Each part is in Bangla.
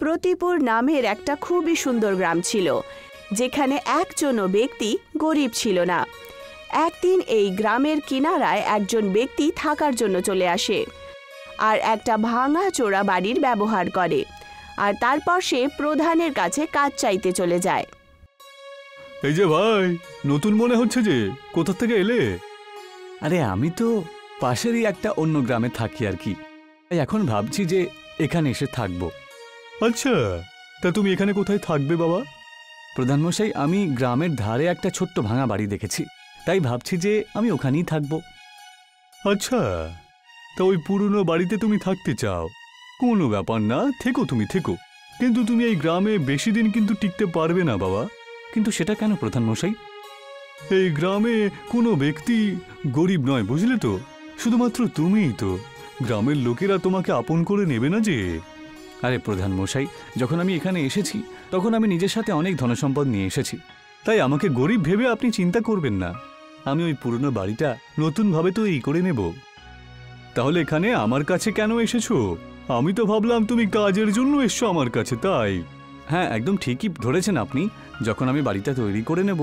প্রতিপুর নামের একটা খুবই সুন্দর গ্রাম ছিল, যেখানে একজনও ব্যক্তি গরিব ছিল না। একদিন এই গ্রামের কিনারায় একজন ব্যক্তি থাকার জন্য চলে আসে আর একটা ভাঙা চোরা বাড়ির ব্যবহার করে, আর তারপর সে প্রধানের কাছে কাজ চাইতে চলে যায়। এই যে ভাই, নতুন মনে হচ্ছে যে, কোথা থেকে এলে? আরে আমি তো পাশেরই একটা অন্য গ্রামে থাকি আর কি, এখন ভাবছি যে এখানে এসে থাকবো। আচ্ছা, তা তুমি এখানে কোথায় থাকবে বাবা? প্রধানমশাই, আমি গ্রামের ধারে একটা ছোট্ট ভাঙা বাড়ি দেখেছি, তাই ভাবছি যে আমি ওখানেই থাকবো। আচ্ছা, তা ওই পুরনো বাড়িতে তুমি থাকতে চাও? কোনো ব্যাপার না, থেকো, তুমি থেকো, কিন্তু তুমি এই গ্রামে বেশি দিন কিন্তু টিকতে পারবে না বাবা। কিন্তু সেটা কেন প্রধানমশাই? এই গ্রামে কোনো ব্যক্তি গরিব নয়, বুঝলে তো? শুধুমাত্র তুমিই তো। গ্রামের লোকেরা তোমাকে আপন করে নেবে না যে। আরে প্রধানমশাই, যখন আমি এখানে এসেছি তখন আমি নিজের সাথে অনেক ধনসম্পদ নিয়ে এসেছি, তাই আমাকে গরিব ভেবে আপনি চিন্তা করবেন না। আমি ওই পুরনো বাড়িটা নতুনভাবে তৈরি করে নেব। তাহলে এখানে আমার কাছে কেন এসেছো? আমি তো ভাবলাম তুমি কাজের জন্য এসছো আমার কাছে, তাই। হ্যাঁ, একদম ঠিকই ধরেছেন আপনি। যখন আমি বাড়িটা তৈরি করে নেব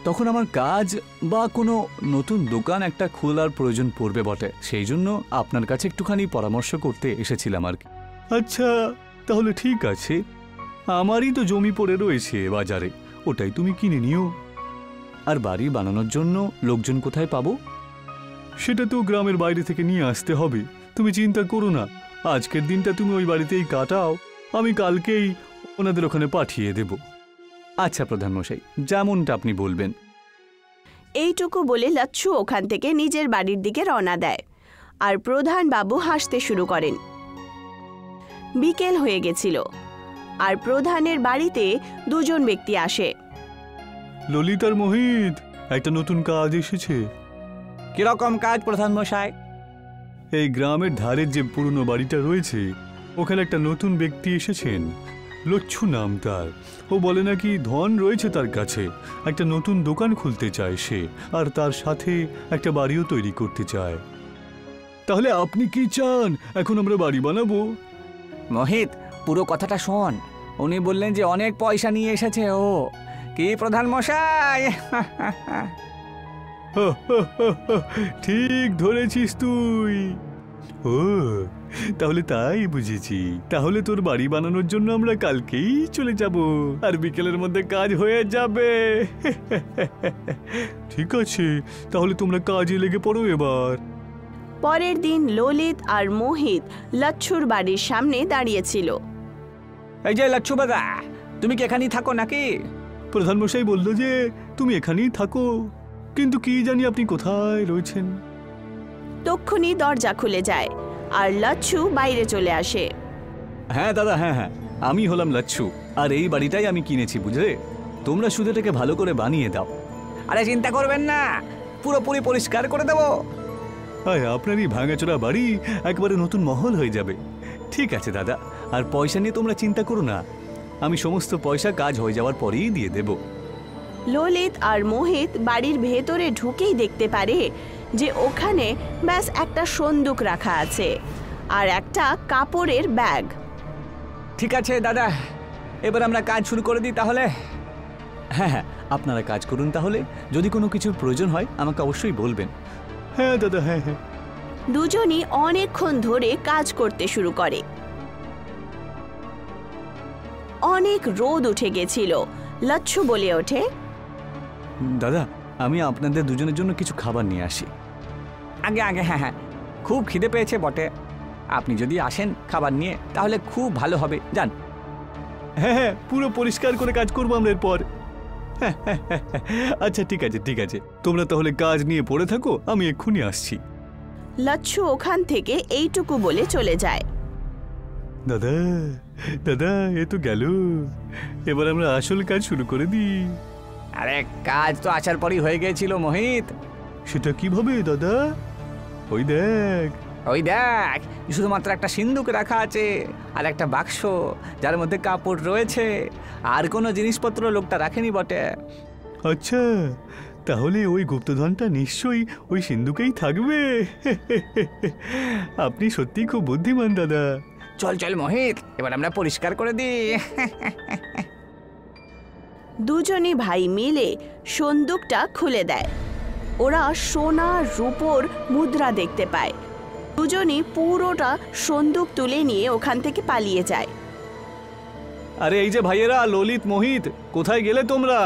তখন আমার কাজ বা কোনো নতুন দোকান একটা খোলার প্রয়োজন পড়বে বটে, সেই জন্য আপনার কাছে একটুখানি পরামর্শ করতে এসেছিলাম আর কি। আচ্ছা, তাহলে ঠিক আছে, আমারই তো জমি পড়ে রয়েছে বাজারে, ওটাই তুমি কিনে নিও। আর বাড়ি বানানোর জন্য লোকজন কোথায় পাবো? সেটা তো গ্রামের বাইরে থেকে নিয়ে আসতে হবে। তুমি চিন্তা করো না, আজকের দিনটা তুমি ওই বাড়িতেই কাটাও, আমি কালকেই ওনাদের ওখানে পাঠিয়ে দেব। আচ্ছা প্রধানমশাই, যেমনটা আপনি বলবেন। এইটুকু বলে লচ্ছু ওখান থেকে নিজের বাড়ির দিকে রওনা দেয়, আর প্রধান বাবু হাসতে শুরু করেন। বিকেল হয়ে গেছিল, আর প্রধানের বাড়িতে দুজন ব্যক্তি আসে। ললিত আর মোহিত, একটা নতুন কাজ এসেছে। কিরকম কাজ প্রধানমশাই? এই গ্রামের ধারের যে পুরনো বাড়িটা রয়েছে, ওখানে একটা নতুন ব্যক্তি এসেছেন, লচ্ছু নাম তার। ও বলে নাকি ধন রয়েছে তার কাছে, একটা নতুন দোকান খুলতে চায় সে, আর তার সাথে একটা বাড়িও তৈরি করতে চায়। তাহলে আপনি কি চান এখন আমরা বাড়ি বানাবো? মোহিত, পুরো কথাটা শোন। উনি বললেন যে অনেক পয়সা নিয়ে এসেছে ও। কি প্রধানমশাই? ঠিক ধরেছিস তুই। ও, তাহলে তাই বুঝেছি। তাহলে তোর বাড়ি বানানোর জন্য আমরা কালকেই চলে যাব, আর বিকেলের মধ্যে কাজ হয়ে যাবে। ঠিক আছে, তাহলে তোমরা কাজে লেগে পড়ো এবার। পরের দিন ললিত আর মোহিত লচ্ছুর বাড়ির সামনে দাঁড়িয়েছিল। এই যে লচ্ছু দাদা, তুমি কি এখানেই থাকো নাকি? প্রধানমশাই বলল যে তুমি এখানেই থাকো, কিন্তু কি জানি আপনি কোথায় রয়েছেন। তক্ষুনি দরজা খুলে যায়, আর লচ্ছু বাইরে চলে আসে। হ্যাঁ দাদা, হ্যাঁ হ্যাঁ, আমি হলাম লচ্ছু, আর এই বাড়িটাই আমি কিনেছি, বুঝলে? তোমরা শুধু এটাকে ভালো করে বানিয়ে দাও। আরে চিন্তা করবেন না, পুরোপুরি পরিষ্কার করে দেবো। আপনার এই ভাঙাচোরা বাড়ি একবারে নতুন মহল হয়ে যাবে। ঠিক আছে দাদা, আর পয়সা নিয়ে তোমরা চিন্তা করো না, আমি সমস্ত পয়সা কাজ হয়ে যাওয়ার পরেই দিয়ে দেব। ললিত আর মোহিত বাড়ির ভেতরে ঢুকেই দেখতে পারে যে ওখানে ব্যাস একটা সন্দুক রাখা আছে আর একটা কাপড়ের ব্যাগ। ঠিক আছে দাদা, এবার আমরা কাজ শুরু করে দিই তাহলে। হ্যাঁ হ্যাঁ, আপনারা কাজ করুন তাহলে। যদি কোনো কিছুর প্রয়োজন হয় আমাকে অবশ্যই বলবেন। হ্যাঁ দাদা, হ্যাঁ হ্যাঁ। দুজনই অনেকক্ষণ ধরে কাজ করতে শুরু করে। অনেক রোদ উঠে গেছিল। লচ্ছু বলে ওঠে, দাদা, আমি আপনাদের দুজনের জন্য কিছু খাবার নিয়ে আসি। আগে আগে, হ্যাঁ হ্যাঁ, খুব খিদে পেয়েছে বটে। আপনি যদি আসেন খাবার নিয়ে তাহলে খুব ভালো হবে। যান। হ্যাঁ হ্যাঁ, পুরো পরিষ্কার করে কাজ করবো আমরা এরপর। আচ্ছা ঠিক আছে, ঠিক আছে, তোমরা তাহলে কাজ নিয়ে পড়ে থাকো, আমি এক্ষুনি আসছি। লচ্ছু ওখান থেকে এইটুকু বলে চলে যায়। দাদা দাদা, এ তো গেল, এবার আমরা আসল কাজ শুরু করে দিই। আরে কাজ তো আসার পরই হয়ে গিয়েছিল মোহিত। সেটা কিভাবে দাদা? ওই দেখ, ওই দেখ, শুধুমাত্র একটা সিন্দুক রাখা আছে আর একটা বাক্স যার মধ্যে কাপড় রয়েছে, আর কোনো জিনিসপত্র লোকটা রাখেনি বটে। আচ্ছা, তাহলে ওই গুপ্তধনটা নিশ্চয়ই ওই সিন্ধুকেই থাকবে। আপনি সত্যি খুব বুদ্ধিমান দাদা। চল চল মোহিত, এবার আমরা পরিষ্কার করে দিই। দুজনই ভাই মিলে সন্দুকটা খুলে দেয়। ওরা সোনা রূপোর মুদ্রা দেখতে পায়। দুজনই পুরোটা সন্দুক তুলে নিয়ে ওখান থেকে পালিয়ে যায়। আরে এই যে ভাইয়েরা, ললিত, মোহিত, কোথায় গেলে তোমরা?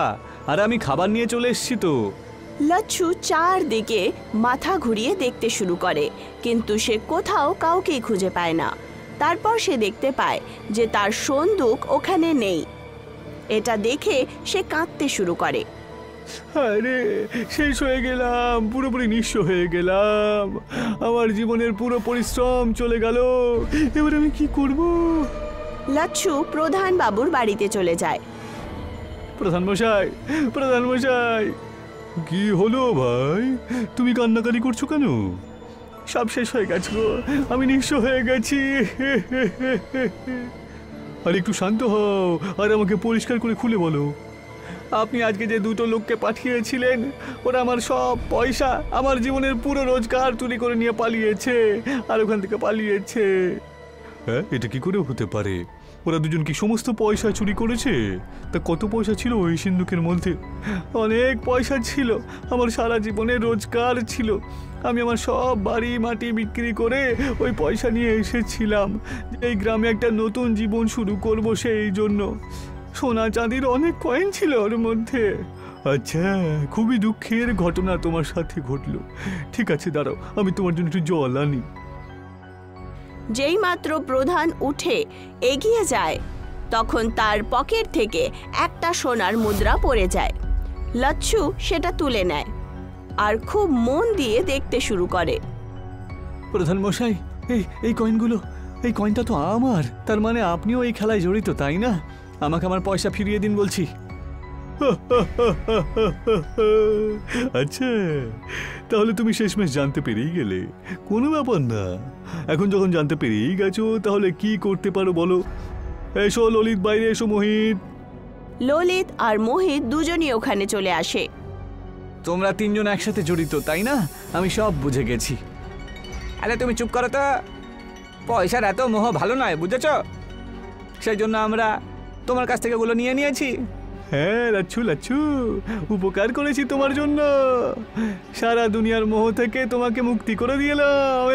আরে আমি খাবার নিয়ে চলে এসেছি তো। লচ্ছু চারদিকে মাথা ঘুরিয়ে দেখতে শুরু করে, কিন্তু সে কোথাও কাউকেই খুঁজে পায় না। তারপর সে দেখতে পায় যে তার সন্দুক ওখানে নেই। এটা দেখে সে কাঁদতে শুরু করে। আরে শেষ হয়ে গেলাম, পুরোপুরি নিঃস্ব হয়ে গেলাম। আমার জীবনের পুরো পরিশ্রম চলে গেল। এবার আমি কি করব? লচ্ছু প্রধান বাবুর বাড়িতে চলে যায়। প্রধান মশাই, প্রধান মশাই, কি হলো ভাই? তুমি কান্নাকাটি করছো কেন? সব শেষ হয়ে গেছে গো, আমি নিঃস্ব হয়ে গেছি। আর একটু শান্ত হও আর আমাকে পরিষ্কার করে খুলে বলো। আপনি আজকে যে দুটো লোককে পাঠিয়েছিলেন, ওরা আমার সব পয়সা, আমার জীবনের পুরো রোজগার চুরি করে নিয়ে পালিয়েছে, আর ওখান থেকে পালিয়েছে। হ্যাঁ, এটা কি করে হতে পারে? ওরা দুজন কি সমস্ত পয়সা চুরি করেছে? তা কত পয়সা ছিল ওই সিন্ধুকের মধ্যে? অনেক পয়সা ছিল, আমার সারা জীবনের রোজগার ছিল। আমি আমার সব বাড়ি মাটি বিক্রি করে ওই পয়সা নিয়ে এসেছিলাম, এই গ্রামে একটা নতুন জীবন শুরু করব। সেই জন্য সোনা চাঁদির অনেক কয়েন ছিল ওর মধ্যে। আচ্ছা, খুবই দুঃখের ঘটনা তোমার সাথে ঘটলো। ঠিক আছে, দাঁড়াও, আমি তোমার জন্য একটু জল আনি। যেই মাত্র প্রধান উঠে এগিয়ে যায়, তখন তার পকেট থেকে একটা সোনার মুদ্রা পড়ে যায়। লচ্ছু সেটা তুলে নেয় আর খুব মন দিয়ে দেখতে শুরু করে। প্রধান মশাই, এই কয়েনগুলো, এই কয়েনটা তো আমার। তার মানে আপনিও এই খেলায় জড়িত, তাই না? আমাকে আমার পয়সা ফিরিয়ে দিন বলছি। আচ্ছা, তাহলে তুমি শেষমেশ জানতে পেরেই গেলে। কোনো ব্যাপার না, এখন যখন জানতে পেরেই গেছো, তাহলে কি করতে পারো বলো? এসো ললিত, বাইরে এসো। মোহিত। ললিত আর মোহিত দুজনই ওখানে চলে আসে। তোমরা তিনজন একসাথে জড়িত, তাই না? আমি সব বুঝে গেছি। আরে তুমি চুপ করো তো, পয়সার এত মোহ ভালো নয়, বুঝেছ? সেই জন্য আমরা তোমার কাছ থেকে ওগুলো নিয়ে নিয়েছি। হ্যাঁ লাচ্ছু, লাচ্ছু, উপকার করেছি তোমার জন্য। সারা দুনিয়ার মোহ থেকে তোমাকে মুক্তি করে দিলাম।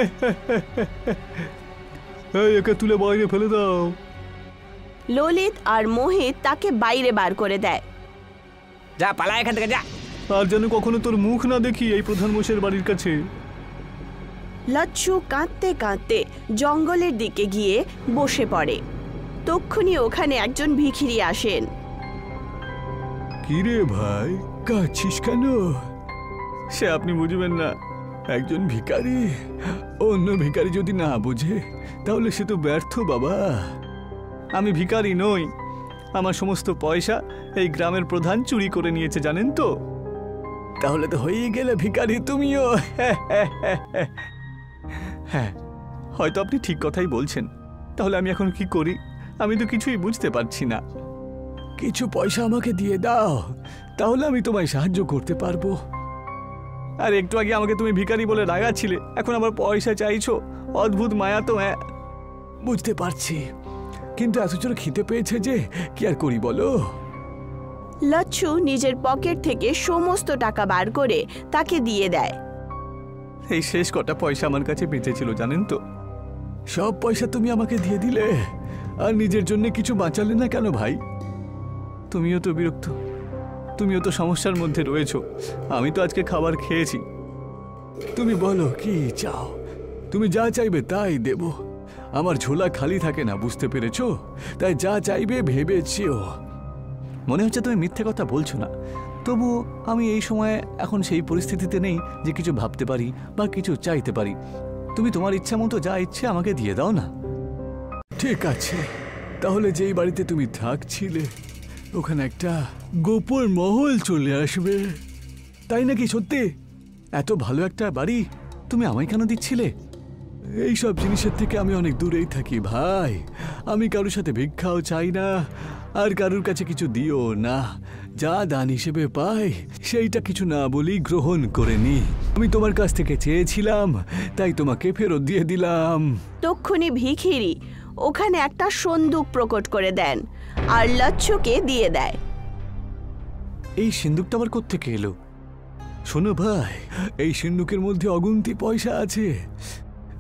একে তুলে বাইরে ফেলে দাও। ললিত আর মোহিত তাকে বাইরে বার করে দেয়। যা, পালা এখান থেকে, যা। আর যেন কখনো তোর মুখ না দেখি এই প্রধান মশাইয়ের বাড়ির কাছে। লচ্ছু কাঁদতে কাঁদতে জঙ্গলের দিকে গিয়ে বসে পড়ে। তক্ষুনি ওখানে একজন ভিখিরি আসেন। কিরে ভাই, কাঁদছিস কেন? সে আপনি বুঝবেন না, একজন ভিখারি অন্য ভিখারি যদি না বুঝে তাহলে সে তো ব্যর্থ বাবা। আমি ভিখারি নই, আমার সমস্ত পয়সা এই গ্রামের প্রধান চুরি করে নিয়েছে, জানেন তো? তাহলে তো হয়েই গেলে ভিখারি তুমিও। হ্যাঁ, হয়তো আপনি ঠিক কথাই বলছেন। তাহলে আমি এখন কি করি? আমি তো কিছুই বুঝতে পারছি না। কিছু পয়সা আমাকে দিয়ে দাও, তাহলে আমি তোমায় সাহায্য করতে পারবো। আর একটু আগে আমাকে তুমি ভিখারি বলে রাগাচ্ছিলে, এখন আবার পয়সা চাইছো? অদ্ভুত মায়া তো। হ্যাঁ, বুঝতে পারছি, কিন্তু এত জোর খিদে পেয়েছে যে কি আর করি বলো। লচ্ছু নিজের পকেট থেকে সমস্ত টাকা বার করে তাকে দিয়ে দেয়। এই শেষ কটা পয়সা আমার কাছে বেঁচে ছিল, জানেন তো? সব পয়সা তুমি আমাকে দিয়ে দিলে, আর নিজের জন্য কিছু বাঁচালে না কেন ভাই? তুমিও তো বিরক্ত, তুমিও তো সমস্যার মধ্যে রয়েছো। আমি তো আজকে খাবার খেয়েছি। তুমি বলো কি চাও, তুমি যা চাইবে তাই দেব। আমার ঝোলা খালি থাকে না, বুঝতে পেরেছো? তাই যা চাইবে ভেবেছিও। মনে হচ্ছে তুমি মিথ্যে কথা বলছো না। তবু আমি এই সময়ে এখন সেই পরিস্থিতিতে নেই যে কিছু ভাবতে পারি বা কিছু চাইতে পারি। তুমি তোমার ইচ্ছা মতো যা ইচ্ছে আমাকে দিয়ে দাও না। ঠিক আছে, তাহলে যেই বাড়িতে তুমি থাকছিলে ওখানে একটা গোপন মহল চলে আসবে। তাই নাকি? সত্যি? এত ভালো একটা বাড়ি তুমি আমায় কেন দিচ্ছিলে? এইসব জিনিসের থেকে আমি অনেক দূরেই থাকি ভাই। আমি কারোর সাথে ভিক্ষাও চাই না, আর কারোর কাছে কিছু দিও না। যা দান হিসেবে পাই সেইটা কিছু না বলি গ্রহণ করে নি। আমি তোমার কাছ থেকে চেয়েছিলাম, তাই তোমাকে ফেরত দিয়ে দিলাম। তক্ষুনি ভিখিরি ওখানে একটা সন্দুক প্রকট করে দেন আর লচ্ছুকে দিয়ে দেয়। এই সিন্দুকটা আবার কোত্থেকে এলো? শোনো ভাই, এই সিন্দুকের মধ্যে অগুন্তি পয়সা আছে,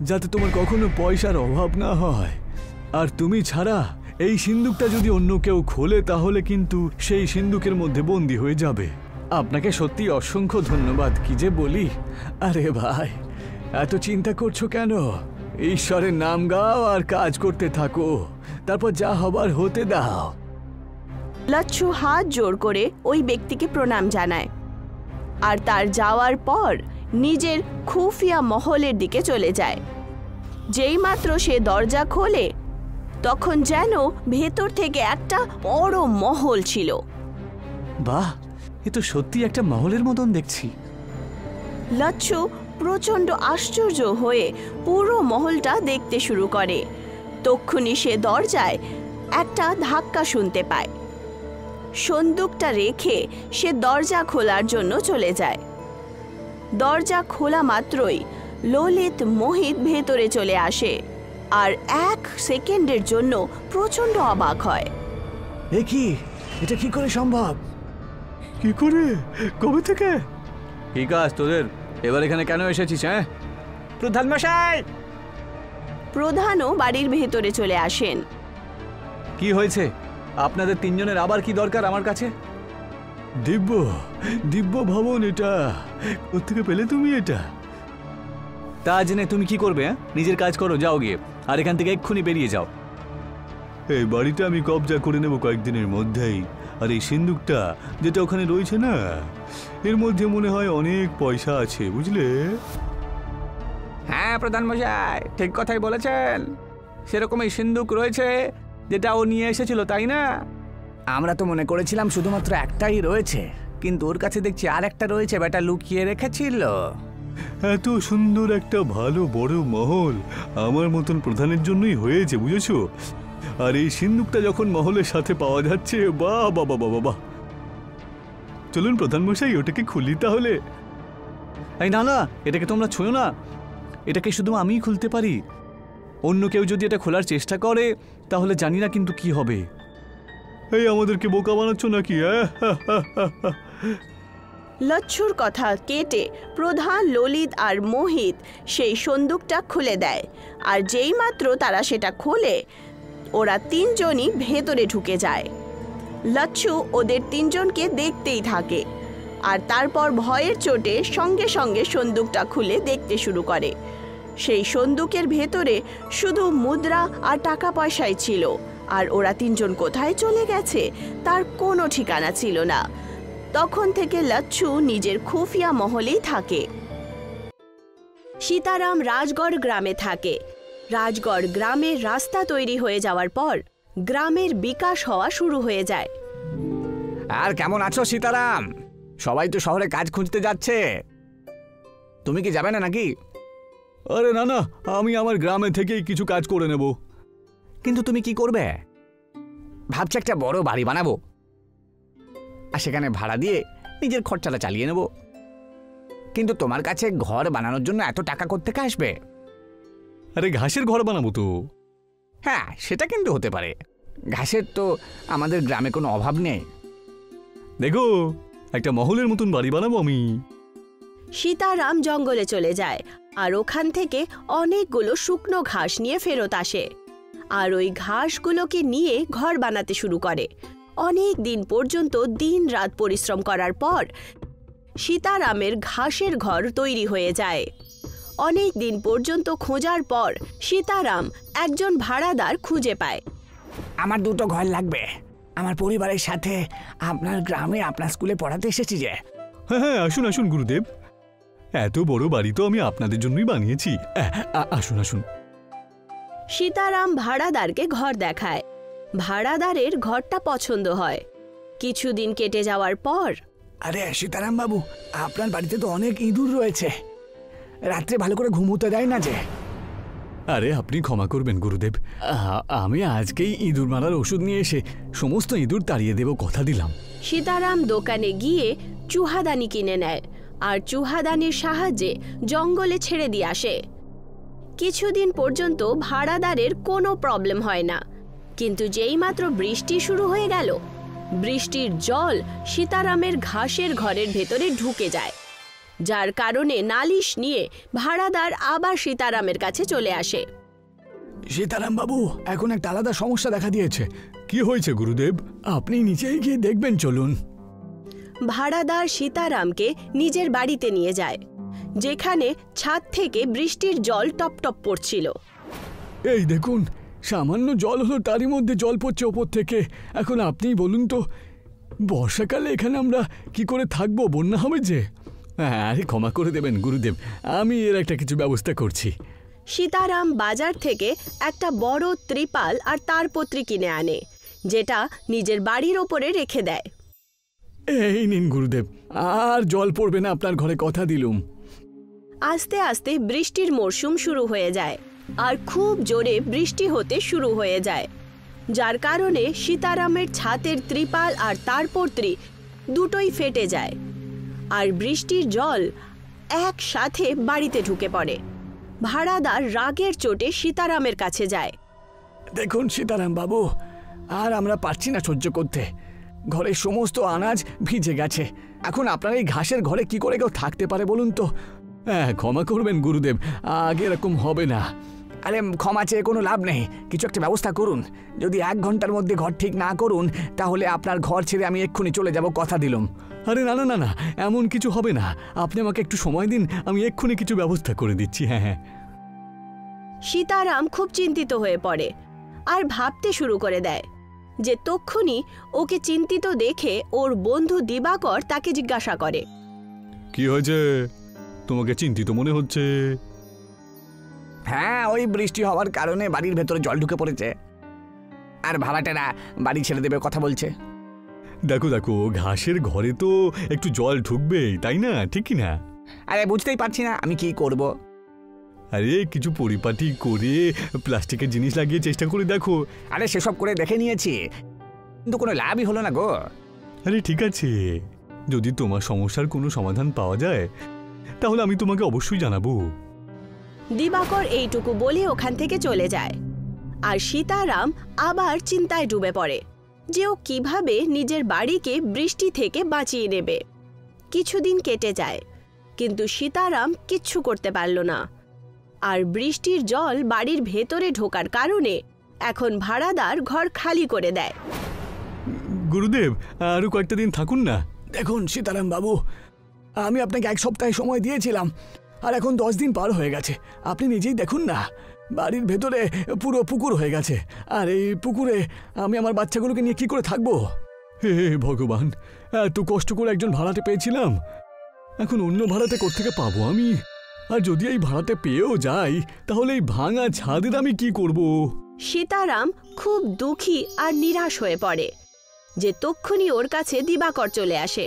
যাতে তোমার কখনো পয়সার অভাব না হয়। আর তুমি ছাড়া এই সিন্দুকটা যদি অন্য কেউ খোলে তাহলে কিন্তু সেই সিন্দুকের মধ্যে বন্দী হয়ে যাবে। আপনাকে সত্যি অসংখ্য ধন্যবাদ। কি যে বলি। আরে ভাই, এত চিন্তা করছো কেন? ঈশ্বরের নাম গাও আর কাজ করতে থাকো, তারপর যা হবার হতে দাও। লচ্ছু হাত জোড় করে ওই ব্যক্তিকে প্রণাম জানায় আর তার যাওয়ার পর নিজের খুফিয়া মহলের দিকে চলে যায়। যেই মাত্র সে দরজা খোলে তখন যেন ভেতর থেকে একটা বড় মহল ছিল। বাহ, এ তো সত্যি একটা মহলের মতন দেখছি। লচ্ছু প্রচণ্ড আশ্চর্য হয়ে পুরো মহলটা দেখতে শুরু করে। তক্ষুনি সে দরজায় একটা ধাক্কা শুনতে পায়। সন্দুকটা রেখে সে দরজা খোলার জন্য চলে যায়। দরজা খোলা মাত্রই ললিত মোহিত ভেতরে চলে আসে আর 1 সেকেন্ডের জন্য প্রচণ্ড অবাক হয়। এ কি, এটা কি করে সম্ভব? কি করে? কবে থেকে? কি কাজ তোদের? এবার এখানে কেন এসেছিস? হ্যাঁ, প্রধান মশাই! প্রধানও বাড়ির ভেতরে চলে আসেন। কি হয়েছে? আপনাদের তিনজনের আবার কি দরকার আমার কাছে? দিব্য ভবন এটা। কোত্থেকে পেলে তুমি এটা? তা জেনে তুমি কি করবে? নিজের কাজ করো, যাও গিয়ে, আর এখান থেকে এক্ষুনি বেরিয়ে যাও। এই বাড়িটা আমি কবজা করে নেব কয়েকদিনের মধ্যেই। আর এই সিন্দুকটা যেটা ওখানে রয়েছে না, এর মধ্যে মনে হয় অনেক পয়সা আছে, বুঝলে? হ্যাঁ প্রধান মশাই, ঠিক কথাই বলেছেন। সেরকম এই সিন্দুক রয়েছে যেটা ও নিয়ে এসেছিল, তাই না? আমরা তো মনে করেছিলাম শুধুমাত্র একটাই রয়েছে, কিন্তু ওর কাছে দেখছি আর একটা রয়েছে, বেটা লুকিয়ে রেখেছিল। এত সুন্দর একটা ভালো বড় মহল আমার মতন প্রধানের জন্যই হয়েছে, বুঝেছো? আর এই সিন্দুকটা যখন মহলের সাথে পাওয়া যাচ্ছে, বাহ বাবা বাবা বাহ! চলুন প্রধান মশাই, ওটাকে খুলি তাহলে। এই না না, এটাকে তোমরা ছুঁয়ো না। এটাকে শুধু আমিই খুলতে পারি। অন্য কেউ যদি এটা খোলার চেষ্টা করে তাহলে জানি না কিন্তু কি হবে। এই আমাদেরকে বোকা বানাচ্ছ নাকি? লচ্ছুর কথা কেটে প্রধান, ললিত আর মোহিত সেই সন্দুকটা খুলে দেয়। আর যেই মাত্র তারা সেটা খোলে ওরা তিনজনই ভেতরে ঢুকে যায়। লচ্ছু ওদের তিনজনকে দেখতেই থাকে আর তারপর ভয়ের চোটে সঙ্গে সঙ্গে সন্দুকটা খুলে দেখতে শুরু করে। সেই সন্দুকের ভেতরে শুধু মুদ্রা আর টাকা পয়সাই ছিল, আর ওরা তিনজন কোথায় চলে গেছে তার কোনো ঠিকানা ছিল না। তখন থেকে লচ্ছু নিজের খুফিয়া মহলেই থাকে। সীতারাম রাজগড় গ্রামে থাকে। রাজগড় গ্রামের রাস্তা তৈরি হয়ে যাওয়ার পর গ্রামের বিকাশ হওয়া শুরু হয়ে যায়। আর কেমন আছো সীতারাম? সবাই তো শহরে কাজ খুঁজতে যাচ্ছে, তুমি কি যাবে না নাকি? আরে না না, আমি আমার গ্রামে থেকেই কিছু কাজ করে নেব। কিন্তু তুমি কি করবে? ভাবছি একটা বড় বাড়ি বানাবো আর সেখানে ভাড়া দিয়ে নিজের খরচাটা চালিয়ে নেব। কিন্তু তোমার কাছে ঘর বানানোর জন্য এত টাকা কোত্থেকে আসবে? আরে ঘাসের ঘর বানাবো তো। হ্যাঁ, সেটা কিন্তু হতে পারে। ঘাসের তো আমাদের গ্রামে কোনো অভাব নেই। দেখো, একটা মহলের মতন বাড়ি বানাবো আমি। সীতারাম জঙ্গলে চলে যায় আর ওখান থেকে অনেকগুলো শুকনো ঘাস নিয়ে ফেরত আসে আর ওই ঘাসগুলোকে নিয়ে ঘর বানাতে শুরু করে। অনেক দিন পর্যন্ত দিন রাত পরিশ্রম করার পর সীতারামের ঘাসের ঘর তৈরি হয়ে যায়। অনেক দিন পর্যন্ত খোঁজার পর সীতারাম একজন ভাড়াদার খুঁজে পায়। আমার দুটো ঘর লাগবে, আমার পরিবারের সাথে আপনার গ্রামে আপনার স্কুলে পড়াতে এসেছি যে। হ্যাঁ হ্যাঁ, আসুন আসুন গুরুদেব, এত বড় বাড়ি তো আমি আপনাদের জন্যই বানিয়েছি। আসুন আসুন। সীতারাম ভাড়াদারকে ঘর দেখায়। ভাড়াদারের ঘরটা পছন্দ হয়। কিছুদিন কেটে যাওয়ার পর, আরে সীতারাম বাবু, আপনার বাড়িতে তো অনেক ইঁদুর রয়েছে, রাত্রে ভালো করে ঘুমোতে দেয় না যে। আরে আপনি ক্ষমা করবেন গুরুদেব, আমি আজকেই ইঁদুর মারার ওষুধ নিয়ে এসে সমস্ত ইঁদুর তাড়িয়ে দেব, কথা দিলাম। সীতারাম দোকানে গিয়ে চুহাদানি কিনে নেয় আর চুহাদানির সাহায্যে জঙ্গলে ছেড়ে দিয়ে আসে। কিছুদিন পর্যন্ত ভাড়াদারের কোনো প্রবলেম হয় না, কিন্তু যেই মাত্র বৃষ্টি শুরু হয়ে গেল, বৃষ্টির জল সীতারামের ঘাসের ঘরের ভেতরে ঢুকে যায়, যার কারণে নালিশ নিয়ে ভাড়াদার আবার সীতারামের কাছে চলে আসে। সীতারাম বাবু, এখন একটা আলাদা সমস্যা দেখা দিয়েছে। কি হয়েছে গুরুদেব? আপনি নিচেই গিয়ে দেখবেন, চলুন। ভাড়াদার সীতারামকে নিজের বাড়িতে নিয়ে যায়, যেখানে ছাদ থেকে বৃষ্টির জল টপটপ পড়ছিল। এই দেখুন, সামান্য জল হলো, তারই মধ্যে জল পড়ছে ওপর থেকে। এখন আপনিই বলুন তো, বর্ষাকালে এখানে আমরা কি করে থাকবো? বন্যা হবে যে। আরে ক্ষমা করে দেবেন গুরুদেব, আমি এর একটা কিছু ব্যবস্থা করছি। সীতারাম বাজার থেকে একটা বড় ত্রিপাল আর তারপত্রী কিনে আনে, যেটা নিজের বাড়ির ওপরে রেখে দেয়। এই নিন গুরুদেব, আর জল পড়বে না আপনার ঘরে, কথা দিলুম। আস্তে আস্তে বৃষ্টির মরশুম শুরু হয়ে যায়, আর খুব জোরে বৃষ্টি হতে শুরু হয়ে যায়, যার কারণে সীতারামের ছাদের ত্রিপাল আর তারপত্রী দুটোই ফেটে যায়, আর বৃষ্টির জল একসাথে বাড়িতে ঢুকে পড়ে। ভাড়াদার রাগের চোটে সীতারামের কাছে যায়। দেখুন সীতারাম বাবু, আর আমরা পারছি না সহ্য করতে। ঘরের সমস্ত আনাজ ভিজে গেছে। এখন আপনার এই ঘাসের ঘরে কি করে কেউ থাকতে পারে বলুন তো? হ্যাঁ, ক্ষমা করবেন গুরুদেব, আগে এরকম হবে না। আরে ক্ষমা চেয়ে কোনো লাভ নেই, কিছু একটা ব্যবস্থা করুন। যদি 1 ঘন্টার মধ্যে ঘর ঠিক না করুন, তাহলে আপনার ঘর ছেড়ে আমি এক্ষুনি চলে যাব, কথা দিলাম। আরে না না না না, এমন কিছু হবে না, আপনি আমাকে একটু সময় দিন, আমি এক্ষুনি কিছু ব্যবস্থা করে দিচ্ছি। হ্যাঁ হ্যাঁ। সীতারাম খুব চিন্তিত হয়ে পড়ে আর ভাবতে শুরু করে দেয় যে তক্ষুনি ওকে চিন্তিত দেখে ওর বন্ধু দিবাকর তাকে জিজ্ঞাসা করে, কি হয়েছে? তোমাকে চিন্তিত মনে হচ্ছে। হ্যাঁ, ওই বৃষ্টি হওয়ার কারণে বাড়ির ভেতরে জল ঢুকে পড়েছে, আর ভাড়াটেরা বাড়ি ছেড়ে দেবে কথা বলছে। দেখো দেখো, ঘাসের ঘরে তো একটু জল ঢুকবেই, তাই না? ঠিক কি না? আরে বুঝতেই পারছি না আমি কি করব। আরে কিছু পরিপাটি করে প্লাস্টিকের জিনিস লাগিয়ে চেষ্টা করে দেখো। আরে সেসব করে দেখে নিয়েছি, কিন্তু কোনো লাভই হলো না গো। আরে ঠিক আছে, যদি তোমার সমস্যার কোনো সমাধান পাওয়া যায় তাহলে আমি তোমাকে অবশ্যই জানাবো। দিবাকর এইটুকু বলে ওখান থেকে চলে যায়, আর সীতারাম আবার চিন্তায় ডুবে পড়ে যে ও কিভাবে নিজের বাড়িকে বৃষ্টি থেকে বাঁচিয়ে নেবে। কিছুদিন কেটে যায়, কিন্তু সীতারাম কিচ্ছু করতে পারল না, আর বৃষ্টির জল বাড়ির ভেতরে ঢোকার কারণে এখন ভাড়াদার ঘর খালি করে দেয়। গুরুদেব, আরো কয়েকটা দিন থাকুন না। দেখুন সীতারাম বাবু, আমি আপনাকে 1 সপ্তাহ সময় দিয়েছিলাম, আর এখন 10 দিন পার হয়ে গেছে। আপনি নিজেই দেখুন না, বাড়ির ভেতরে পুরো পুকুর হয়ে গেছে, আর এই পুকুরে আমি আমার বাচ্চাগুলোকে নিয়ে কি করে থাকবো? হে ভগবান, এত কষ্ট করে একজন ভাড়াটে পেয়েছিলাম, এখন অন্য ভাড়াটে কোত্থেকে পাবো আমি? আর যদি এই ভাড়াটে পেয়েও যাই, তাহলে এই ভাঙা ছাদের আমি কি করব? সীতারাম খুব দুঃখী আর নিরাশ হয়ে পড়ে যে তক্ষুনি ওর কাছে দিবাকর চলে আসে।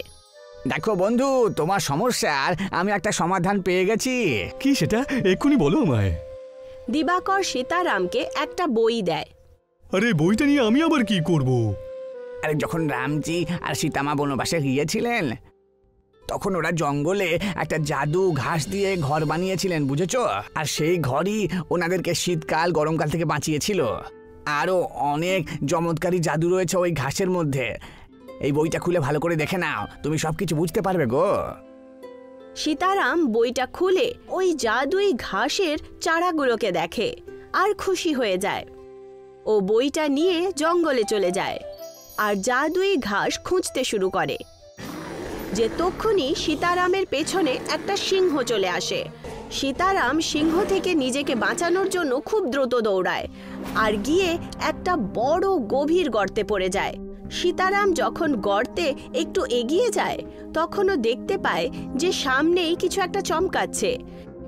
দেখো বন্ধু, তোমার সমস্যার আমি একটা সমাধান পেয়ে গেছি। কি সেটা? এক্ষুনি বলো আমায়। দিবাকর সীতারামকে একটা বই দেয়। আরে বইটা নিয়ে আমি আবার কি করব? আরে যখন রামজি আর সীতামা বনবাসে গিয়েছিলেন, তখন ওরা জঙ্গলে একটা জাদু ঘাস দিয়ে ঘর বানিয়েছিলেন, বুঝেছো? আর সেই ঘরই ওনাদেরকে শীতকাল গরমকাল থেকে বাঁচিয়েছিল। আরও অনেক চমৎকারী জাদু রয়েছে ওই ঘাসের মধ্যে। এই বইটা খুলে ভালো করে দেখে নাও, তুমি সবকিছু বুঝতে পারবে গো। সীতারাম বইটা খুলে ওই জাদুই ঘাসের চারাগুলোকে দেখে আর খুশি হয়ে যায়। ও বইটা নিয়ে জঙ্গলে চলে যায় আর জাদুই ঘাস খুঁজতে শুরু করে। যে তক্ষুনি সীতারামের পেছনে একটা সিংহ চলে আসে। সীতারাম সিংহ থেকে নিজেকে বাঁচানোর জন্য খুব দ্রুত দৌড়ায় আর গিয়ে একটা বড় গভীর গর্তে পড়ে যায়। সীতারাম যখন গর্তে একটু এগিয়ে যায়, তখনও দেখতে পায় যে সামনেই কিছু একটা চমকাচ্ছে।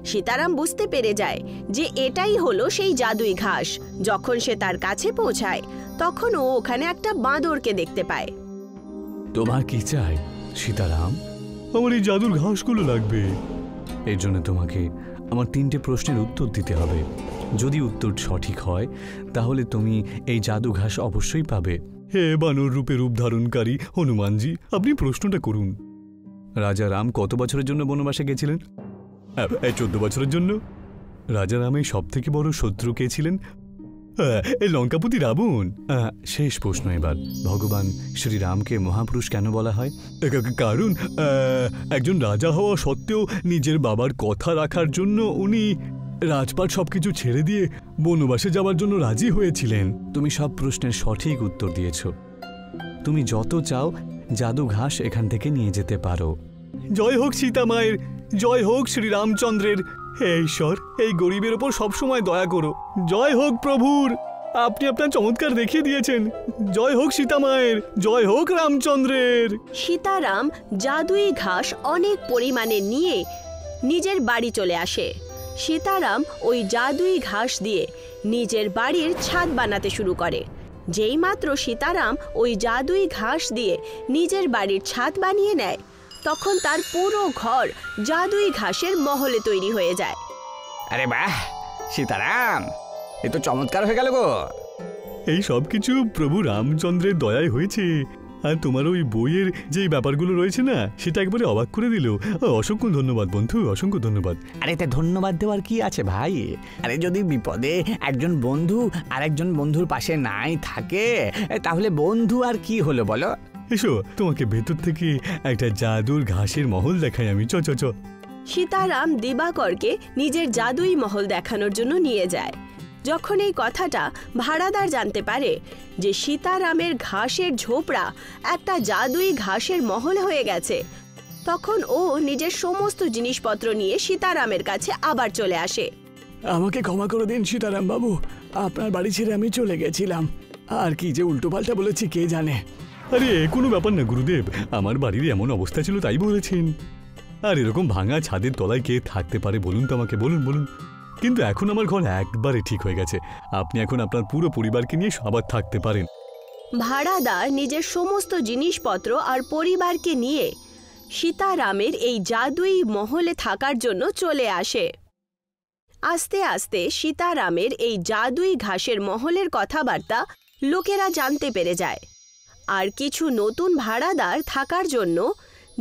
সীতারাম বুঝতে পেরে যায় যে এটাই হলো সেই জাদুই ঘাস। যখন সে তার কাছে পৌঁছায়, তখন ও ওখানে একটা বাঁদরকে দেখতে পায়। তোমার কি চাই সীতারাম? আমার এই জাদুর ঘাসগুলো লাগবে। এর জন্য তোমাকে আমার 3টে প্রশ্নের উত্তর দিতে হবে। যদি উত্তর সঠিক হয়, তাহলে তুমি এই জাদু ঘাস অবশ্যই পাবে। হে বানর রূপে রূপ ধারণকারী হনুমানজি, আপনি প্রশ্নটা করুন। রাজা রাম কত বছরের জন্য বনবাসে গেছিলেন? 14 বছরের জন্য। রাজা রামের সব থেকে বড় শত্রু কে ছিলেন? এই লঙ্কাপতি রাবণ। শেষ প্রশ্ন এবার, ভগবান শ্রীরামকে মহাপুরুষ কেন বলা হয়? কারণ একজন রাজা হওয়া সত্ত্বেও নিজের বাবার কথা রাখার জন্য উনি রাজপাট সবকিছু ছেড়ে দিয়ে বনবাসে যাওয়ার জন্য রাজি হয়েছিলেন। তুমি সব প্রশ্নের সঠিক উত্তর দিয়েছ। তুমি যত চাও জাদু ঘাস এখান থেকে নিয়ে যেতে পারো। জয় হোক সীতা মায়ের, জয় হোক শ্রীরামচন্দ্রের। হে ঈশ্বর, এই গরিবের ওপর সবসময় দয়া করো। জয় হোক প্রভুর, আপনি আপনার চমৎকার দেখিয়ে দিয়েছেন। জয় হোক সীতা মায়ের, জয় হোক রামচন্দ্রের। সীতারাম জাদুই ঘাস অনেক পরিমাণে নিয়ে নিজের বাড়ি চলে আসে। সীতারাম ওই জাদুই ঘাস দিয়ে নিজের বাড়ির ছাদ বানাতে শুরু করে। যেইমাত্র সীতারাম ওই জাদুই ঘাস দিয়ে নিজের বাড়ির ছাদ বানিয়ে নেয়, তখন তার পুরো ঘর জাদুই ঘাসের মহলে তৈরি হয়ে যায়। আরে বাহ সীতারাম, এ তো চমৎকার হয়ে গেল গো। এই সব কিছু প্রভু রামচন্দ্রের দয়ায় হয়েছে। আর তোমার ওই বইয়ের যে ব্যাপারগুলো রয়েছে না, সেটা একবারে অবাক করে দিল। অসংখ্য ধন্যবাদ বন্ধু, অসংখ্য ধন্যবাদ। আরে এতে ধন্যবাদ দেওয়ার কি আছে ভাই? আরে যদি বিপদে একজন বন্ধু আর একজন বন্ধুর পাশে নাই থাকে, তাহলে বন্ধু আর কি হলো বলো? এসো, তোমাকে ভেতর থেকে একটা জাদুর ঘাসের মহল দেখাই আমি। চ চ চ। সীতারাম দিবাকরকে নিজের জাদুই মহল দেখানোর জন্য নিয়ে যায়। যখন এই কথাটা ভাড়াদার জানতে পারে যে সীতারামের ঘাসের ঝোপড়া একটা জাদুই ঘাসের মহল হয়ে গেছে, তখন ও নিজের সমস্ত জিনিসপত্র নিয়ে সীতারামের কাছে আবার চলে আসে। আমাকে ক্ষমা করে দিন সীতারাম বাবু, আপনার বাড়ি ছেড়ে আমি চলে গেছিলাম। আর কি যে উল্টোপাল্টা বলেছি কে জানে। আরে কোনো ব্যাপার না গুরুদেব, আমার বাড়ির এমন অবস্থা ছিল তাই বলেছেন। আর এরকম ভাঙা ছাদের তলায় কে থাকতে পারে বলুন তো আমাকে, বলুন বলুন। কিন্তু এখন আমার ঘর একবারে ঠিক হয়ে গেছে। আপনি এখন আপনার পুরো পরিবারকে নিয়ে আবার থাকতে পারেন। ভাড়াদার নিজের সমস্ত জিনিসপত্র আর পরিবারকে নিয়ে সীতারামের এই জাদুই মহলে থাকার জন্য চলে আসে। আস্তে আস্তে সীতারামের এই জাদুই ঘাসের মহলের কথাবার্তা লোকেরা জানতে পেরে যায়। আর কিছু নতুন ভাড়াদার থাকার জন্য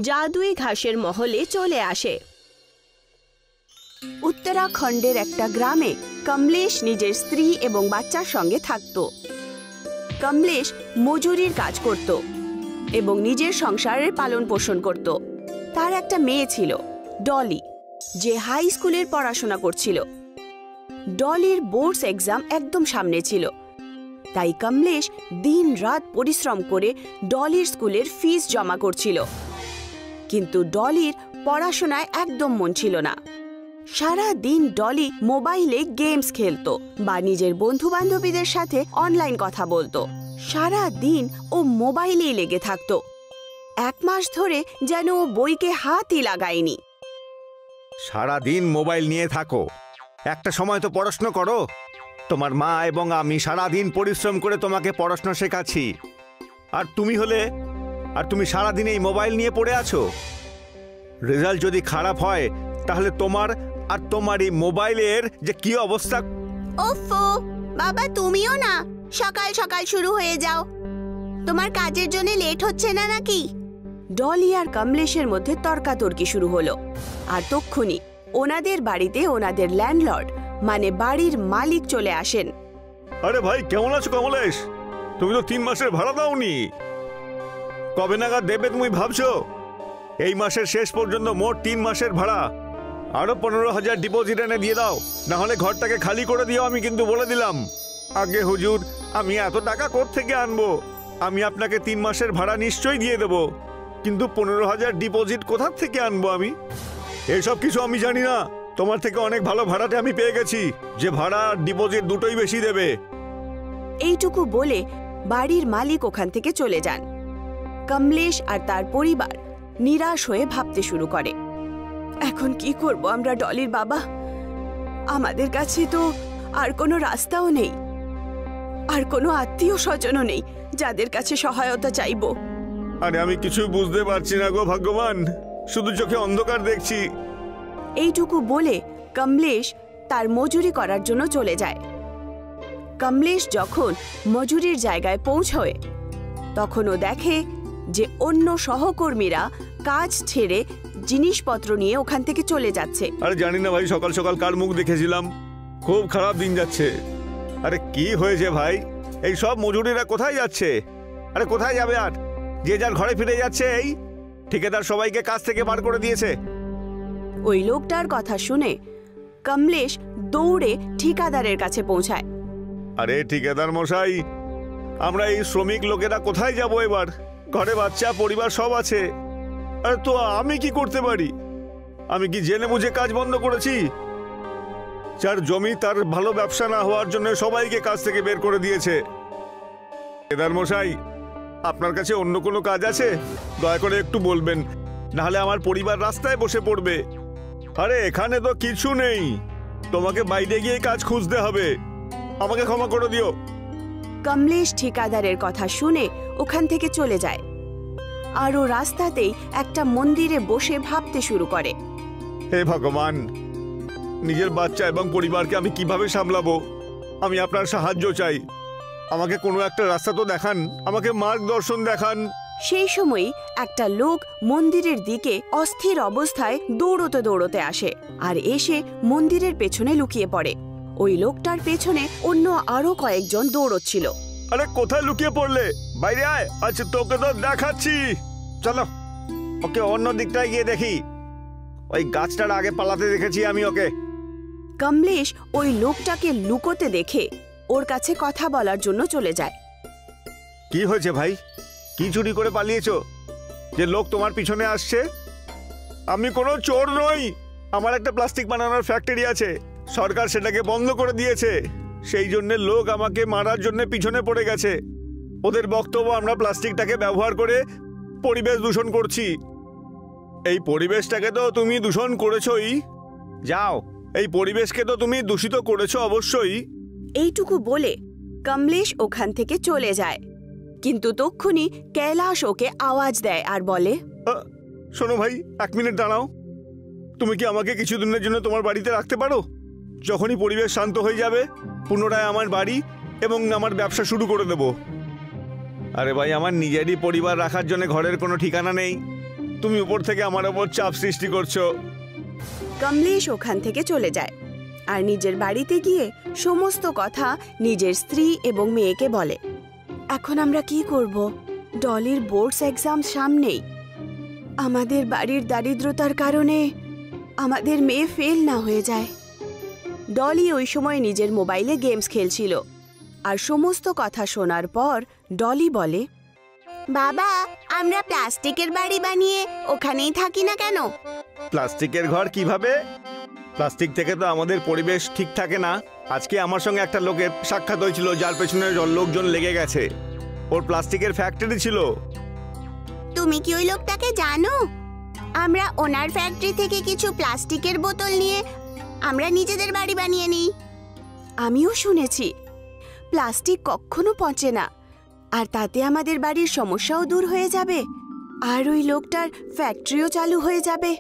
জাদুই ঘাসের মহলে চলে আসে। উত্তরাখণ্ডের একটা গ্রামে কমলেশ নিজের স্ত্রী এবং বাচ্চার সঙ্গে থাকত। কমলেশ মজুরির কাজ করত এবং নিজের সংসারের পালন পোষণ করত। তার একটা মেয়ে ছিল ডলি, যে হাই স্কুলের পড়াশোনা করছিল। ডলির বোর্ডস এক্সাম একদম সামনে ছিল, তাই কমলেশ দিন রাত পরিশ্রম করে ডলির স্কুলের ফিস জমা করছিল। কিন্তু ডলির পড়াশোনায় একদম মন ছিল না। সারা দিন ডলি মোবাইলে গেমস খেলতো বা নিজের বন্ধু বান্ধবীদের সাথে অনলাইন কথা বলতো। সারা দিন ও মোবাইলেই লেগে থাকতো। 1 মাস ধরে যেন ও বইকে হাতই লাগায়নি। সারা দিন মোবাইল নিয়ে থাকো, একটা সময় তো পড়াশোনা করো। তোমার মা এবং আমি সারা দিন পরিশ্রম করে তোমাকে পড়াশোনা শেখাচ্ছি, আর তুমি সারা দিন এই মোবাইল নিয়ে পড়ে আছো। রেজাল্ট যদি খারাপ হয় তাহলে তোমার আর তোমার এই মোবাইলের যে কি অবস্থা। ওফো বাবা, তুমিও না সকাল সকাল শুরু হয়ে যাও। তোমার কাজের জন্য লেট হচ্ছে না নাকি? ডলি আর কমলেশের মধ্যে তর্কাতর্কি শুরু হলো। আর তক্ষুনি ওনাদের বাড়িতে ওনাদের ল্যান্ডলর্ড মানে বাড়ির মালিক চলে আসেন। আরে ভাই, কেমন আছো কমলেশ? তুমি তো 3 মাসের ভাড়া দাওনি। কবে নাগাদ দেবে তুমি ভাবছো? এই মাসের শেষ পর্যন্ত মোট 3 মাসের ভাড়া আরো 15,000 ডিপোজিট এনে দিয়ে দাও, না হলে ঘরটাকে খালি করে দিও। আমি কিন্তু বলে দিলাম। আগে হুজুর, আমি এত টাকা কোত্থেকে আনবো? আমি আপনাকে 3 মাসের ভাড়া নিশ্চয়ই দিয়ে দেবো, কিন্তু 15,000 ডিপোজিট কোথা থেকে আনবো আমি? এসব কিছু আমি জানি না। তোমার থেকে অনেক ভালো ভাড়াটে আমি পেয়ে গেছি, যে ভাড়া আর ডিপোজিট দুটোই বেশি দেবে। এইটুকু বলে বাড়ির মালিক ওখান থেকে চলে যান। কমলেশ আর তার পরিবার নিরাশ হয়ে ভাবতে শুরু করে, এখন কি করব আমরা ডলির বাবা? আমাদের কাছে তো আর কোনো রাস্তাও নেই, আর কোনো আত্মীয় স্বজনও নেই যাদের কাছে সহায়তা চাইব। আরে আমি কিছু বুঝতে পারছি না গো ভগবান, শুধু চোখে অন্ধকার দেখছি। এইটুকু বলে কমলেশ তার মজুরি করার জন্য চলে যায়। কমলেশ যখন মজুরির জায়গায় পৌঁছয়, তখন ও দেখে যে অন্য সহকর্মীরা কাজ ছেড়ে জিনিসপত্র নিয়ে ওখান থেকে চলে যাচ্ছে। আরে জানি না ভাই, সকাল সকাল কার মুখ দেখেছিলাম, খুব খারাপ দিন যাচ্ছে। আরে কি হয়েছে ভাই, এই সব মজুরিরা কোথায় যাচ্ছে? আরে কোথায় যাবে আর? যে যার ঘরে ফিরে যাচ্ছে। এই ঠিকাদার সবাইকে কাজ থেকে বার করে দিয়েছে। ওই লোকটার কথা শুনে কমলেশ দৌড়ে ঠিকাদারের কাছে পৌঁছায়। আরে ঠিকাদার মশাই, আমরা এই শ্রমিক লোকেরা কোথায় যাব এবার? ঘরে বাচ্চা পরিবার সব আছে। আরে তো আমি কি করতে পারি? আমি কি জেনে বুঝে কাজ বন্ধ করেছি? যার জমি তার ভালো ব্যবসা না হওয়ার জন্য সবাইকে কাজ থেকে বের করে দিয়েছে। ঠিকাদার মশাই, আপনার কাছে অন্য কোনো কাজ আছে? দয়া করে একটু বলবেন, নাহলে আমার পরিবার রাস্তায় বসে পড়বে। আরে এখানে তো কিছু নেই, তোমাকে বাইরে গিয়ে কাজ খুঁজতে হবে। আমাকে ক্ষমা করে দিও। কমলেশ ঠিকাদারের কথা শুনে ওখান থেকে চলে যায়। আর ও রাস্তাতেই একটা মন্দিরে বসে ভাবতে শুরু করে। হে ভগবান, নিজের বাচ্চা এবং পরিবারকে আমি কিভাবে সামলাবো? আমি আপনার সাহায্য চাই। আমাকে কোনো একটা রাস্তা তো দেখান, আমাকে মার্গদর্শন দেখান। সেই সময়ই একটা লোক মন্দিরের দিকে অস্থির অবস্থায় দৌড়তে দৌড়তে আসে আর এসে মন্দিরের পেছনে লুকিয়ে পড়ে। ওই লোকটার পেছনে অন্য আরো কয়েকজন দৌড়চ্ছিল। আরে কোথায় লুকিয়ে পড়লে? বাইরে আয়। আচ্ছা তোকে তো দেখাচ্ছি, চলো। ওকে অন্য দিকটায় গিয়ে দেখি। ওই গাছটার আগে পালাতে দেখেছি আমি ওকে। কমলেশ ওই লোকটাকে লুকোতে দেখে ওর কাছে কথা বলার জন্য চলে যায়। কি হয়েছে ভাই? কি চুরি করে পালিয়েছো যে লোক তোমার পিছনে আসছে? আমি কোনো চোর নই। আমার একটা প্লাস্টিক বানানোর ফ্যাক্টরি আছে, সরকার সেটাকে বন্ধ করে দিয়েছে। সেই জন্য লোক আমাকে মারার জন্য পিছনে পড়ে গেছে। ওদের বক্তব্য আমরা প্লাস্টিকটাকে ব্যবহার করে পরিবেশ দূষণ করছি। এই পরিবেশটাকে তো তুমি দূষণ করেছই। যাও, এই পরিবেশকে তো তুমি দূষিত করেছো অবশ্যই। এইটুকু বলে কমলেশ ওখান থেকে চলে যায়। কিন্তু তক্ষুনি কৈলাশ ওকে আওয়াজ দেয় আর বলে, শোনো ভাই, 1 মিনিট দাঁড়াও। তুমি কি আমাকে কিছুদিনের জন্য তোমার বাড়িতে রাখতে পারো? যখনই পরিবেশ শান্ত হয়ে যাবে পুনরায় আমার বাড়ি এবং আমার ব্যবসা শুরু করে দেব। আরে ভাই, আমার নিজেরই পরিবার রাখার জন্য ঘরের কোনো ঠিকানা নেই, তুমি উপর থেকে আমার ওপর চাপ সৃষ্টি করছো। কমলেশ ওখান থেকে চলে যায় আর নিজের বাড়িতে গিয়ে সমস্ত কথা নিজের স্ত্রী এবং মেয়েকে বলে। এখন আমরা কি করব? ডলির বোর্ডস এক্সাম সামনেই। আমাদের বাড়ির দারিদ্রতার কারণে আমাদের মেয়ে ফেল না হয়ে যায়। ডলি ওই সময় নিজের মোবাইলে গেমস খেলছিল আর সমস্ত কথা শোনার পর ডলি বলে, বাবা, আমরা প্লাস্টিকের বাড়ি বানিয়ে ওখানেই থাকি না কেন? প্লাস্টিকের ঘর কিভাবে? প্লাস্টিক থেকে তো আমাদের পরিবেশ ঠিক থাকে না। আজকে আমার সঙ্গে একটা লোকের সাক্ষাৎ হয়েছিল যার পেছনে লোকজন লেগে গেছে। ওর প্লাস্টিকের ফ্যাক্টরি ছিল। তুমি কি ওই লোকটাকে জানো? আমরা ওনার ফ্যাক্টরি থেকে কিছু প্লাস্টিকের বোতল নিয়ে আমরা নিজেদের বাড়ি বানিয়ে নিই। আমিও শুনেছি প্লাস্টিক কখনো পচে না, আর তাতে আমাদের বাড়ির সমস্যাও দূর হয়ে যাবে আর ওই লোকটার ফ্যাক্টরিও চালু হয়ে যাবে।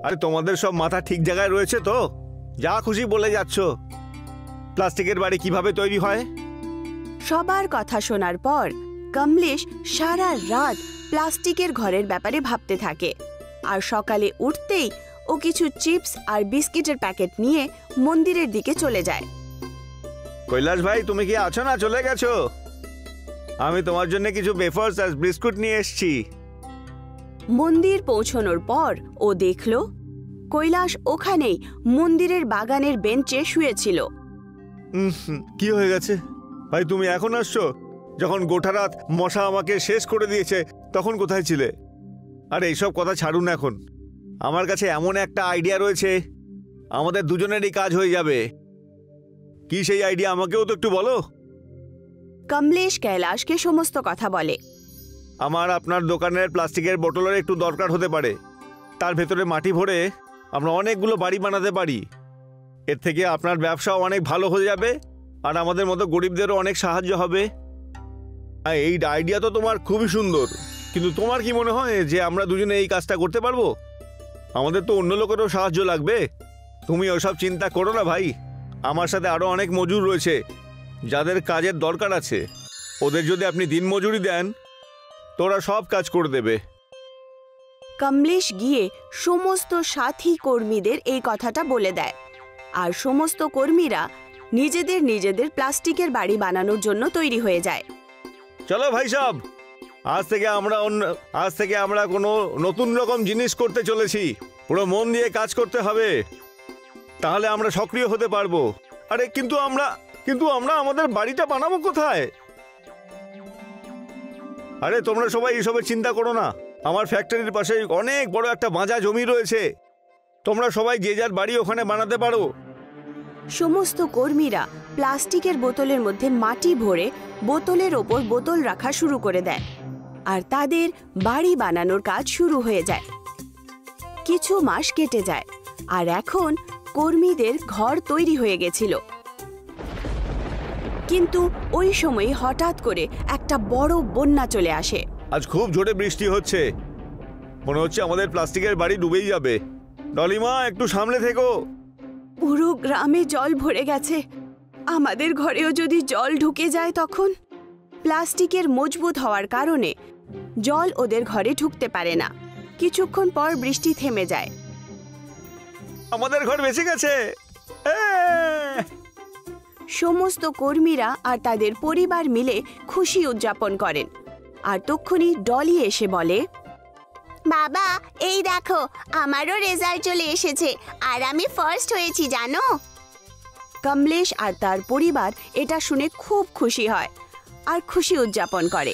আরে তোমাদের সব মাথা ঠিক জায়গায় রয়েছে তো? যা খুশি বলে যাচ্ছ। প্লাস্টিকের বাড়ি কিভাবে তৈরি হয়? সবার কথা শোনার পর কমলেশ সারা রাত প্লাস্টিকের ঘরের ব্যাপারে ভাবতে থাকে আর সকালে উঠতেই ও কিছু চিপস আর বিস্কিটের প্যাকেট নিয়ে মন্দিরের দিকে চলে যায়। কৈলাস ভাই, তুমি কি আছো না চলে গেছো? আমি তোমার জন্য কিছু ওয়েফার্স আর বিস্কুট নিয়ে এসেছি। মন্দির পৌঁছানোর পর ও দেখল কৈলাস ওখানেই মন্দিরের বাগানের বেঞ্চে শুয়েছিল। কি হয়ে গেছে ভাই? তুমি এখন আসছো? যখন গোটা রাত মশা আমাকে শেষ করে দিয়েছে তখন কোথায় ছিলে? আরে এইসব কথা ছাড়ুন এখন। আমার কাছে এমন একটা আইডিয়া রয়েছে, আমাদের দুজনেরই কাজ হয়ে যাবে। কি সেই আইডিয়া, আমাকেও তো একটু বলো। কমলেশ কৈলাসকে সমস্ত কথা বলে। আমার আপনার দোকানের প্লাস্টিকের বোতলের একটু দরকার হতে পারে। তার ভেতরে মাটি ভরে আমরা অনেকগুলো বাড়ি বানাতে পারি। এর থেকে আপনার ব্যবসাও অনেক ভালো হয়ে যাবে আর আমাদের মতো গরিবদেরও অনেক সাহায্য হবে। এই আইডিয়া তো তোমার খুবই সুন্দর, কিন্তু তোমার কি মনে হয় যে আমরা দুজনে এই কাজটা করতে পারবো? আমাদের তো অন্য লোকেরও সাহায্য লাগবে। তুমি ওসব চিন্তা করো না ভাই। আমার সাথে আরও অনেক মজুর রয়েছে যাদের কাজের দরকার আছে। ওদের যদি আপনি দিন মজুরি দেন তোরা সব কাজ করে দেবে। কমলেশ গিয়ে সমস্ত সাথী কর্মীদের এই কথাটা বলে দেয়, আর সমস্ত কর্মীরা নিজেদের নিজেদের প্লাস্টিকের বাড়ি বানানোর জন্য তৈরি হয়ে যায়। চলো ভাই সাহেব, আজ থেকে আমরা কোনো নতুন রকম জিনিস করতে চলেছি। পুরো মন দিয়ে কাজ করতে হবে, তাহলে আমরা সক্রিয় হতে পারবো। আরে কিন্তু আমরা আমাদের বাড়িটা বানাবো কোথায়? আরে তোমরা সবাই এসবের চিন্তা করো না। আমার ফ্যাক্টরির পাশে অনেক বড় একটা বাঁধা জমি রয়েছে, তোমরা সবাই যে যার বাড়ি ওখানে বানাতে পারো। সমস্ত কর্মীরা প্লাস্টিকের বোতলের মধ্যে মাটি ভরে বোতলের ওপর বোতল রাখা শুরু করে দেয়, আর তাদের বাড়ি বানানোর কাজ শুরু হয়ে যায়। কিছু মাস কেটে যায়, আর এখন কর্মীদের ঘর তৈরি হয়ে গেছিল। কিন্তু ওই সময় হঠাৎ করে একটা বড় বন্যা চলে আসে। আজ খুব জোরে বৃষ্টি হচ্ছে, মনে হচ্ছে আমাদের প্লাস্টিকের বাড়ি ডুবেই যাবে। ডলিমা, একটু সামনে থেকো। পুরো গ্রামে জল ভরে গেছে, আমাদের ঘরেও যদি জল ঢুকে যায় তখন? প্লাস্টিকের মজবুত হওয়ার কারণে জল ওদের ঘরে ঢুকতে পারে না। কিছুক্ষণ পর বৃষ্টি থেমে যায়। আমাদের ঘর বেঁচে গেছে। সমস্ত কর্মীরা আর তাদের পরিবার মিলে খুশি উদযাপন করেন। আর তক্ষুনি ডলি এসে বলে, বাবা, এই দেখো আমারও রেজাল্ট চলে এসেছে আর আমি ফার্স্ট হয়েছি জানো। কমলেশ আর তার পরিবার এটা শুনে খুব খুশি হয় আর খুশি উদযাপন করে।